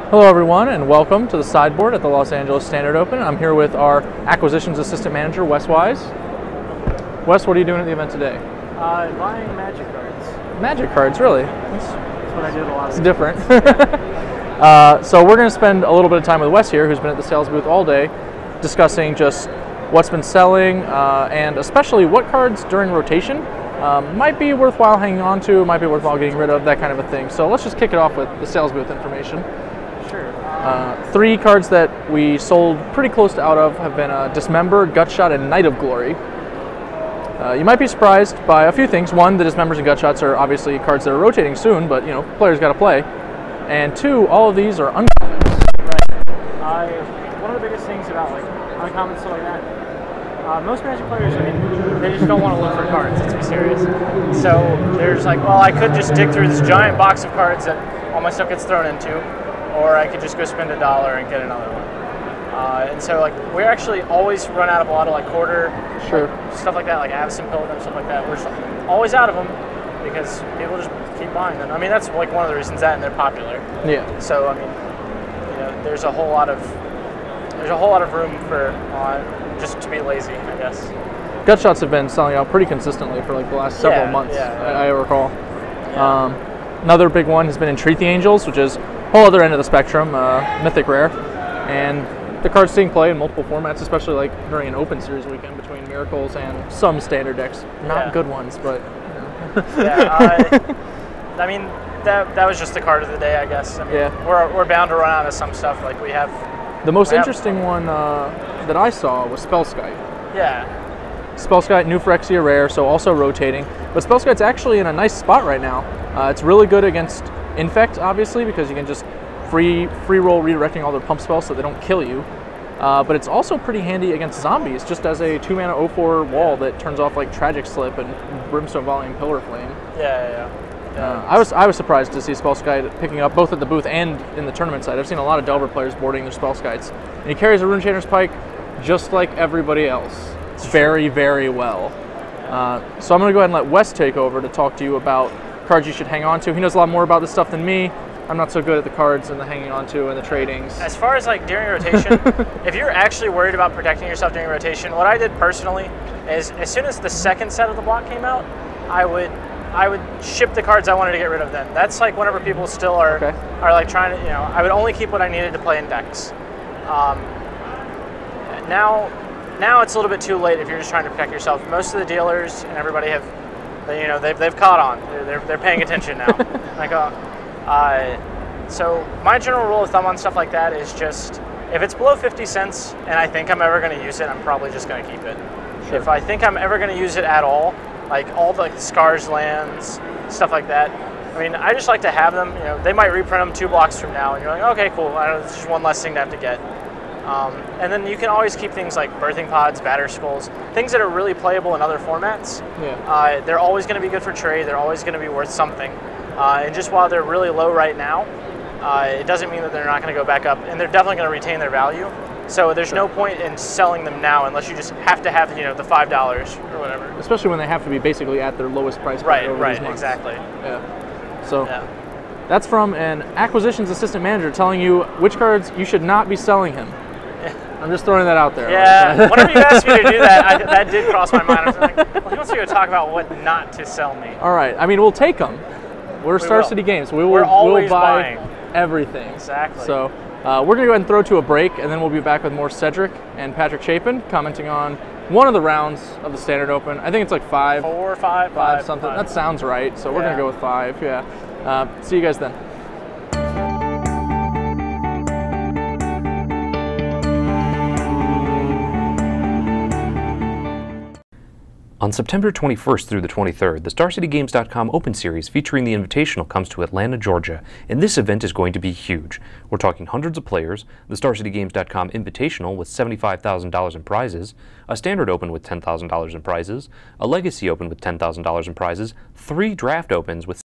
Hello everyone and welcome to the sideboard at the Los Angeles Standard Open. I'm here with our Acquisitions Assistant Manager, Wes Wise. Wes, what are you doing at the event today? Buying Magic cards. Magic cards, really? That's what I do a lot. It's different. So we're going to spend a little bit of time with Wes here, who's been at the sales booth all day, discussing just what's been selling and especially what cards during rotation might be worthwhile hanging on to, might be worthwhile getting rid of, that kind of a thing. So let's just kick it off with the sales booth information. Sure. 3 cards that we sold pretty close to out of have been Dismember, Gutshot, and Night of Glory. You might be surprised by a few things. One, the Dismembers and Gutshots are obviously cards that are rotating soon, but you know, players got to play. And 2, all of these are uncommons. Right. One of the biggest things about like uncommons stuff like that, most Magic players, I mean, they just don't want to look for cards. Let's be serious. So there's like, well, I could just dig through this giant box of cards that all my stuff gets thrown into, or I could just go spend $1 and get another one. And so like we actually always run out of a lot of like quarter stuff like that, like Avacyn Pilgrim, stuff like that. We're always out of them because people just keep buying them. I mean, that's like one of the reasons that, and they're popular. Yeah. So I mean, you know, there's a whole lot of room for just to be lazy, I guess. Gutshots have been selling out pretty consistently for like the last several months. I recall. Yeah. Another big one has been Entreat the Angels, which is a whole other end of the spectrum, mythic rare, and the card's seeing play in multiple formats, especially like during an open series weekend between Miracles and some standard decks. Not good ones, but you know. I mean that was just the card of the day, I guess. I mean, we're bound to run out of some stuff. Like we have. The most interesting one that I saw was Spellskite. Yeah. Spellskite, new Phyrexia rare, so also rotating. But Spellskite's actually in a nice spot right now. It's really good against Infect, obviously, because you can just free roll redirecting all their pump spells so they don't kill you. But it's also pretty handy against zombies, just as a 2-mana 0/4 wall that turns off like Tragic Slip and Brimstone Volley and Pillar Flame. I was surprised to see Spellskite picking up both at the booth and in the tournament side. I've seen a lot of Delver players boarding their Spellskites. And he carries a Rune Chainer's Pike just like everybody else. It's very, very well. So I'm going to go ahead and let Wes take over to talk to you about cards you should hang on to. He knows a lot more about this stuff than me. I'm not so good at the cards and the hanging on to and the tradings. As far as like during rotation, if you're actually worried about protecting yourself during rotation, what I did personally is as soon as the second set of the block came out, I would ship the cards I wanted to get rid of then. That's like whenever people still are like trying to, you know, I would only keep what I needed to play in decks. Now it's a little bit too late if you're just trying to protect yourself. Most of the dealers and everybody have, you know, they've caught on. They're paying attention now. Like, so my general rule of thumb on stuff like that is just if it's below 50 cents and I think I'm ever going to use it, I'm probably just going to keep it. Sure. If I think I'm ever going to use it at all, like all the Scars lands, stuff like that, I mean, I just like to have them. You know, they might reprint them 2 blocks from now, and you're like, okay, cool. It's just one less thing to have to get. And then you can always keep things like Birthing Pods, Batter Skulls, things that are really playable in other formats. Yeah. They're always going to be good for trade. They're always going to be worth something. And just while they're really low right now, it doesn't mean that they're not going to go back up, and they're definitely going to retain their value. So there's no point in selling them now unless you just have to have, you know, the $5 or whatever. Especially when they have to be basically at their lowest price point over these months. Exactly. Yeah. So that's from an Acquisitions Assistant Manager telling you which cards you should not be selling him. I'm just throwing that out there. Yeah, whenever you asked me to do that, that did cross my mind. I was like, well, he wants me to talk about what not to sell me. All right. I mean, we'll take them. We're Star City Games. We'll buy everything. Exactly. So we're going to go ahead and throw to a break, and then we'll be back with more Cedric and Patrick Chapin commenting on one of the rounds of the Standard Open. I think it's like 5. 4 or 5? 5 something. That sounds right. So we're going to go with 5. Yeah. See you guys then. On September 21st through the 23rd, the StarCityGames.com Open Series featuring the Invitational comes to Atlanta, Georgia, and this event is going to be huge. We're talking hundreds of players, the StarCityGames.com Invitational with $75,000 in prizes, a Standard Open with $10,000 in prizes, a Legacy Open with $10,000 in prizes, 3 Draft Opens with